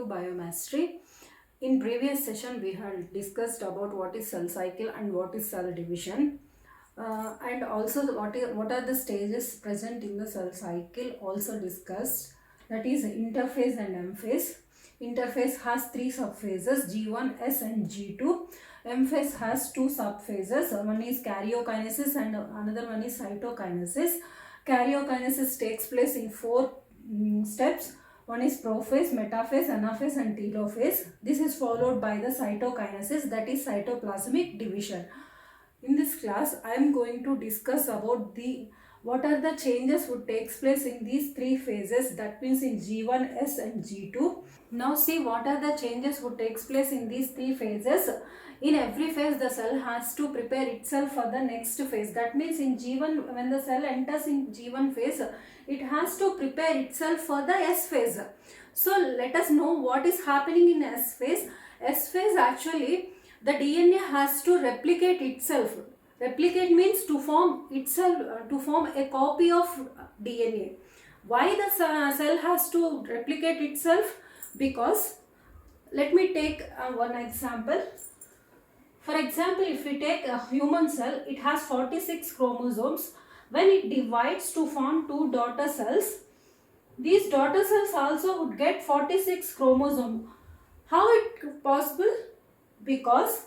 biomastery. In previous session we had discussed about what is cell cycle and what is cell division, and also what are the stages present in the cell cycle also discussed, that is interphase and M phase. Interphase has three subphases, G1, S and G2. M phase has two subphases, one is karyokinesis and another one is cytokinesis. Karyokinesis takes place in four steps. One is prophase, metaphase, anaphase and telophase. This is followed by the cytokinesis, that is cytoplasmic division. In this class, I am going to discuss about what are the changes would takes place in these three phases, that means in G1, S and G2. Now see what are the changes would takes place in these three phases. In every phase, the cell has to prepare itself for the next phase. That means in G1, when the cell enters in G1 phase, it has to prepare itself for the S phase. So let us know what is happening in S phase. S phase, actually the DNA has to replicate itself. Replicate means to form itself, to form a copy of DNA. Why the cell has to replicate itself? Because let me take one example. For example, if we take a human cell, it has 46 chromosomes. When it divides to form two daughter cells, these daughter cells also would get 46 chromosomes. How it possible? Because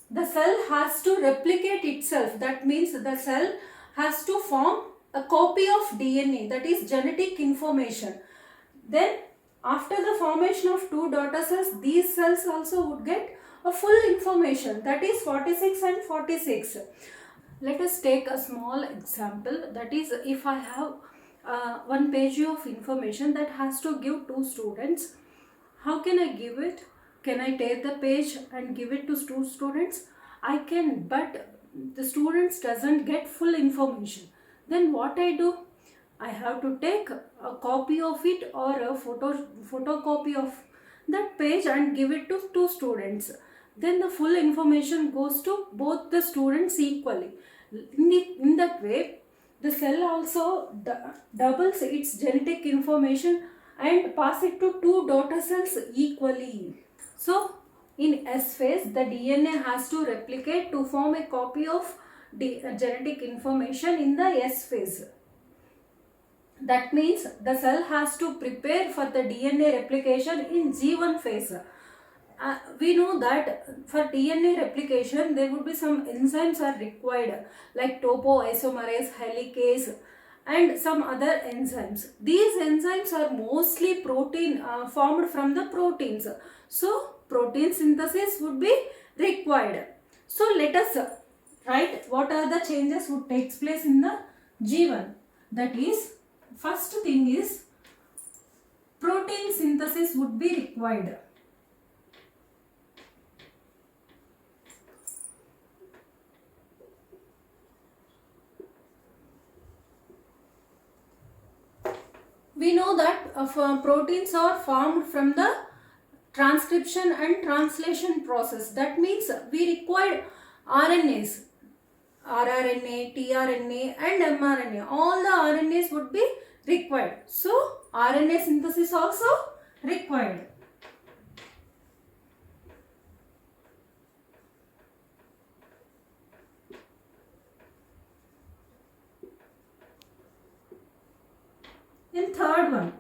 the cell has to replicate itself. That means the cell has to form a copy of DNA, that is genetic information. Then after the formation of two daughter cells, these cells also would get a full information, that is 46 and 46. Let us take a small example, that is if I have one page of information that has to give two students, how can I give it? Can I take the page and give it to two students? I can, but the students doesn't get full information. Then what I do? I have to take a copy of it or a photocopy of that page and give it to two students. Then the full information goes to both the students equally. In that way, the cell also doubles its genetic information and pass it to two daughter cells equally. So in S phase, the DNA has to replicate to form a copy of genetic information in the S phase. That means the cell has to prepare for the DNA replication in G1 phase. We know that for DNA replication, there would be some enzymes are required, like topoisomerase, helicase and some other enzymes. These enzymes are mostly protein formed from the proteins. So protein synthesis would be required. So let us write what are the changes would takes place in the G1. That is, first thing is protein synthesis would be required. We know that proteins are formed from the transcription and translation process. That means we require RNAs, rRNA, tRNA and mRNA. All the RNAs would be required. So RNA synthesis also required. In third one,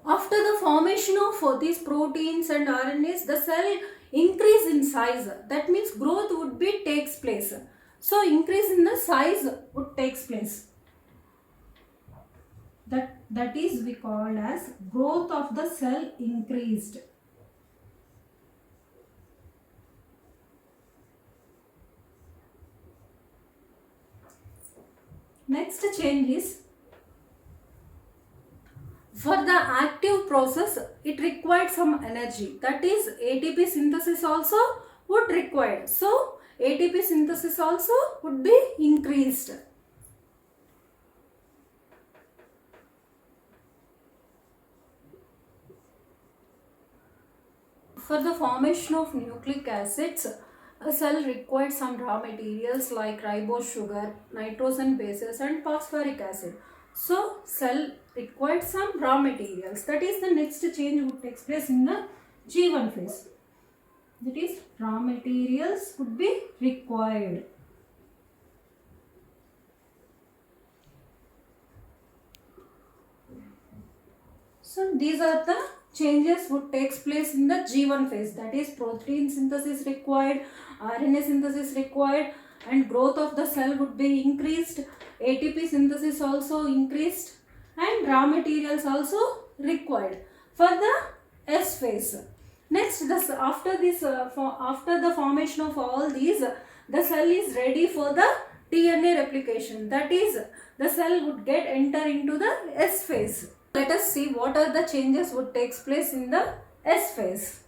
after the formation of these proteins and RNAs, the cell increase in size. That means growth would be takes place. So increase in the size would takes place. That is we call as growth of the cell increased. Next change is, for the active process, it required some energy. That is ATP synthesis also would require. So ATP synthesis also would be increased. For the formation of nucleic acids, a cell required some raw materials like ribose sugar, nitrogen bases and phosphoric acid. So cell required some raw materials. That is the next change would takes place in the G1 phase. That is raw materials would be required. So these are the changes would takes place in the G1 phase. That is protein synthesis required, RNA synthesis required, and growth of the cell would be increased. ATP synthesis also increased, and raw materials also required for the S phase. Next, after the formation of all these, the cell is ready for the DNA replication. That is, the cell would get enter into the S phase. Let us see what are the changes would takes place in the S phase.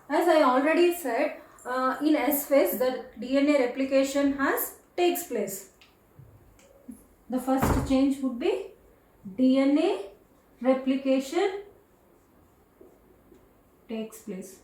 As I already said, in S phase the DNA replication takes place. The first change would be DNA replication takes place.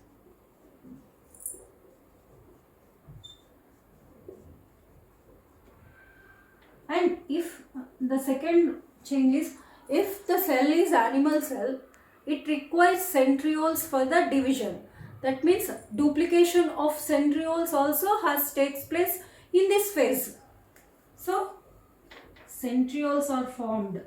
And if the second change is, if the cell is animal cell, it requires centrioles for the division. That means duplication of centrioles also takes place in this phase. So centrioles are formed.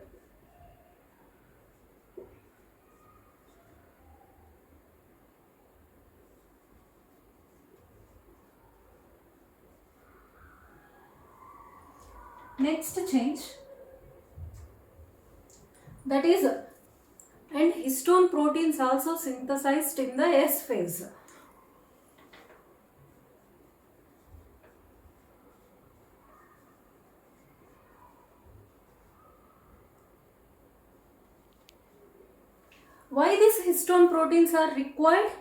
Next change, that is, and histone proteins also synthesized in the S phase. Why these histone proteins are required?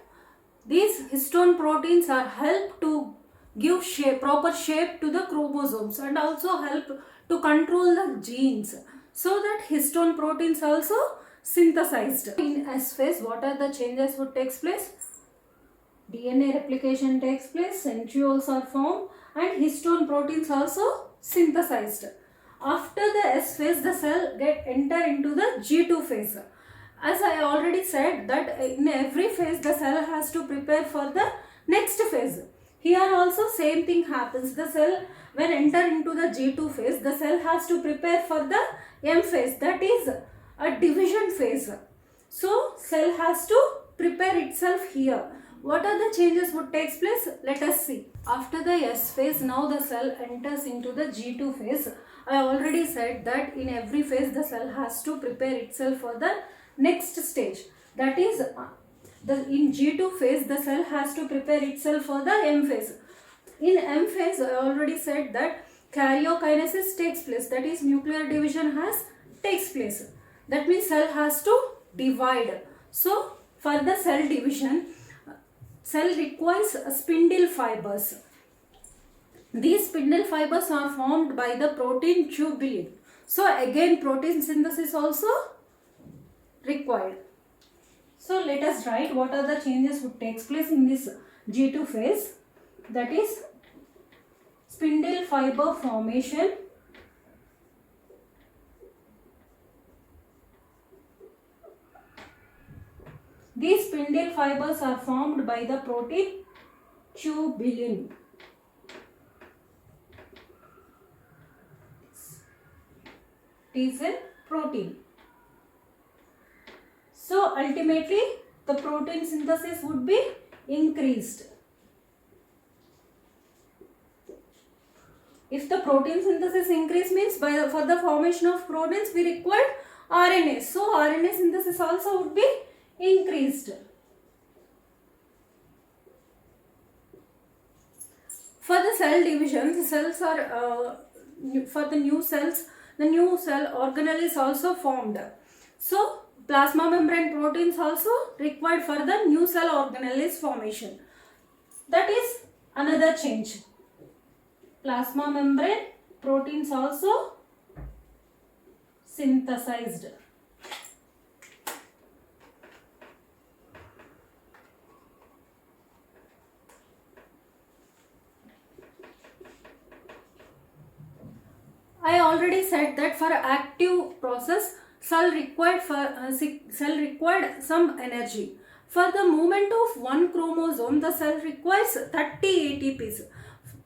These histone proteins are help to give proper shape to the chromosomes and also help to control the genes. So that histone proteins also synthesized. In S phase, what are the changes would takes place? DNA replication takes place, centrioles are formed, and histone proteins also synthesized. After the S phase, the cell enter into the G2 phase. As I already said that in every phase the cell has to prepare for the next phase. Here also same thing happens. The cell when enter into the G2 phase, the cell has to prepare for the M phase, that is a division phase. So cell has to prepare itself here. What are the changes would takes place? Let us see. After the S phase, now the cell enters into the G2 phase. I already said that in every phase the cell has to prepare itself for the next stage. That is, in G2 phase the cell has to prepare itself for the M phase. In M phase, I already said that karyokinesis takes place. That is, nuclear division takes place. That means cell has to divide. So for the cell division, cell requires spindle fibers. These spindle fibers are formed by the protein tubulin. So again protein synthesis also required. So let us write what are the changes would takes place in this G2 phase. That is spindle fiber formation, these spindle fibers are formed by the protein tubulin. It is a protein. So ultimately the protein synthesis would be increased. If the protein synthesis increase means for the formation of proteins we require RNA. So RNA synthesis also would be increased. For the cell division, the cells are for the new cells, the new cell organelle is also formed. So plasma membrane proteins also required for the new cell organelle formation. That is another change. Plasma membrane proteins also synthesized. I already said that for active process, cell required some energy. For the movement of one chromosome, the cell requires 30 ATPs.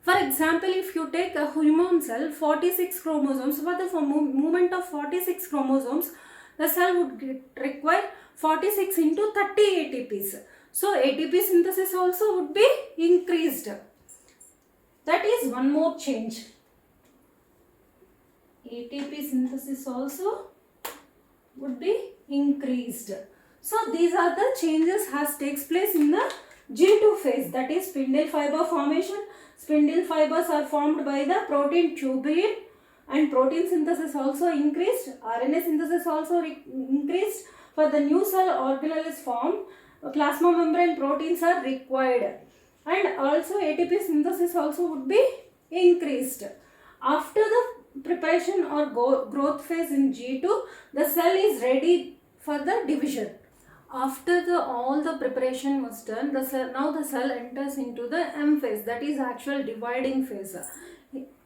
For example, if you take a human cell, 46 chromosomes, for the movement of 46 chromosomes, the cell would require 46 into 30 ATPs. So ATP synthesis also would be increased. That is one more change. ATP synthesis also would be increased. So these are the changes has takes place in the G2 phase, that is spindle fiber formation. Spindle fibers are formed by the protein tubulin, and protein synthesis also increased. RNA synthesis also increased. For the new cell organelle is formed, plasma membrane proteins are required, and also ATP synthesis also would be increased. After the preparation or growth phase in G2, the cell is ready for the division. After all the preparation was done, now the cell enters into the M phase, that is actual dividing phase.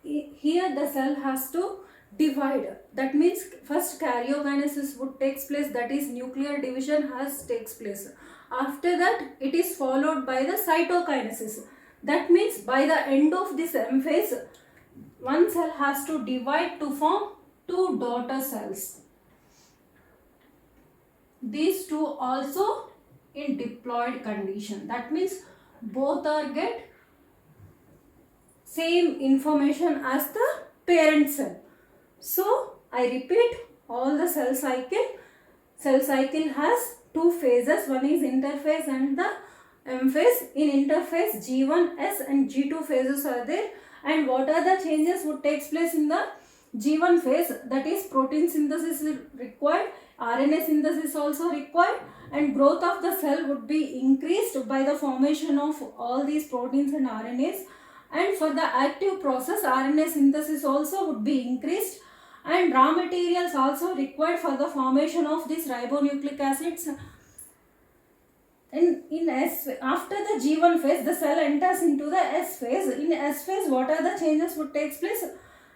Here the cell has to divide. That means first karyokinesis would takes place, that is nuclear division takes place. After that it is followed by the cytokinesis. That means by the end of this M phase, one cell has to divide to form two daughter cells. These two also in diploid condition. That means both are get same information as the parent cell. So I repeat all the cell cycle. Cell cycle has two phases. One is interphase and the M phase. In interphase, G1S and G2 phases are there. And what are the changes would takes place in the G1 phase? That is protein synthesis is required, RNA synthesis also required, and growth of the cell would be increased by the formation of all these proteins and RNAs. And for the active process, RNA synthesis also would be increased, and raw materials also required for the formation of these ribonucleic acids. And in S, after the G1 phase, the cell enters into the S phase. In S phase, what are the changes would takes place?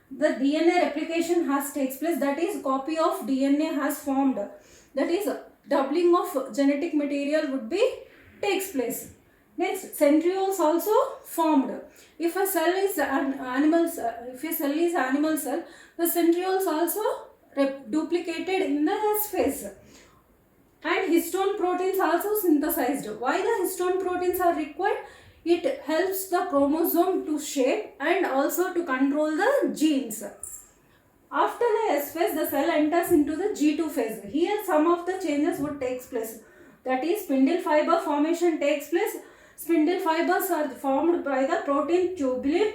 The DNA replication has takes place, that is copy of DNA has formed, that is doubling of genetic material would be takes place. Next, centrioles also formed. If a cell is animal cell, the centrioles also duplicated in the S phase. And histone proteins also synthesized. Why the histone proteins are required? It helps the chromosome to shape and also to control the genes. After the S phase, the cell enters into the G2 phase. Here some of the changes would take place. That is spindle fiber formation takes place. Spindle fibers are formed by the protein tubulin.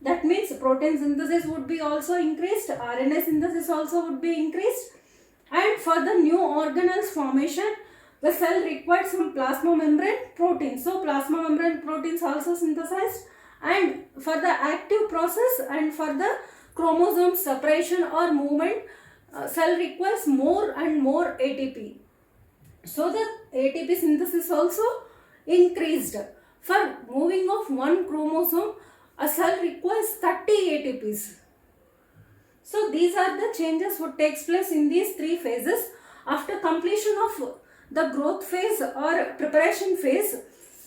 That means protein synthesis would be also increased. RNA synthesis also would be increased. And for the new organelles formation, the cell required some plasma membrane proteins. So plasma membrane proteins also synthesized. And for the active process and for the chromosome separation or movement, cell requires more and more ATP. So the ATP synthesis also increased. For moving of one chromosome, a cell requires 30 ATPs. So these are the changes what takes place in these three phases. After completion of the growth phase or preparation phase,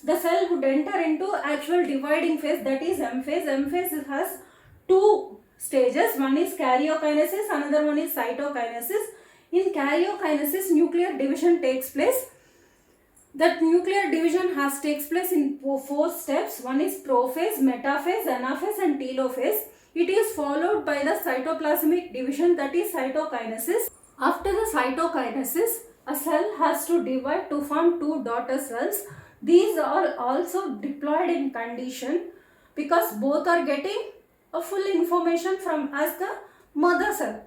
the cell would enter into actual dividing phase, that is M phase. M phase has two stages. One is karyokinesis, another one is cytokinesis. In karyokinesis, nuclear division takes place. That nuclear division takes place in four steps. One is prophase, metaphase, anaphase and telophase. It is followed by the cytoplasmic division, that is cytokinesis. After the cytokinesis, a cell has to divide to form two daughter cells. These are also diploid in condition because both are getting a full information from as the mother cell.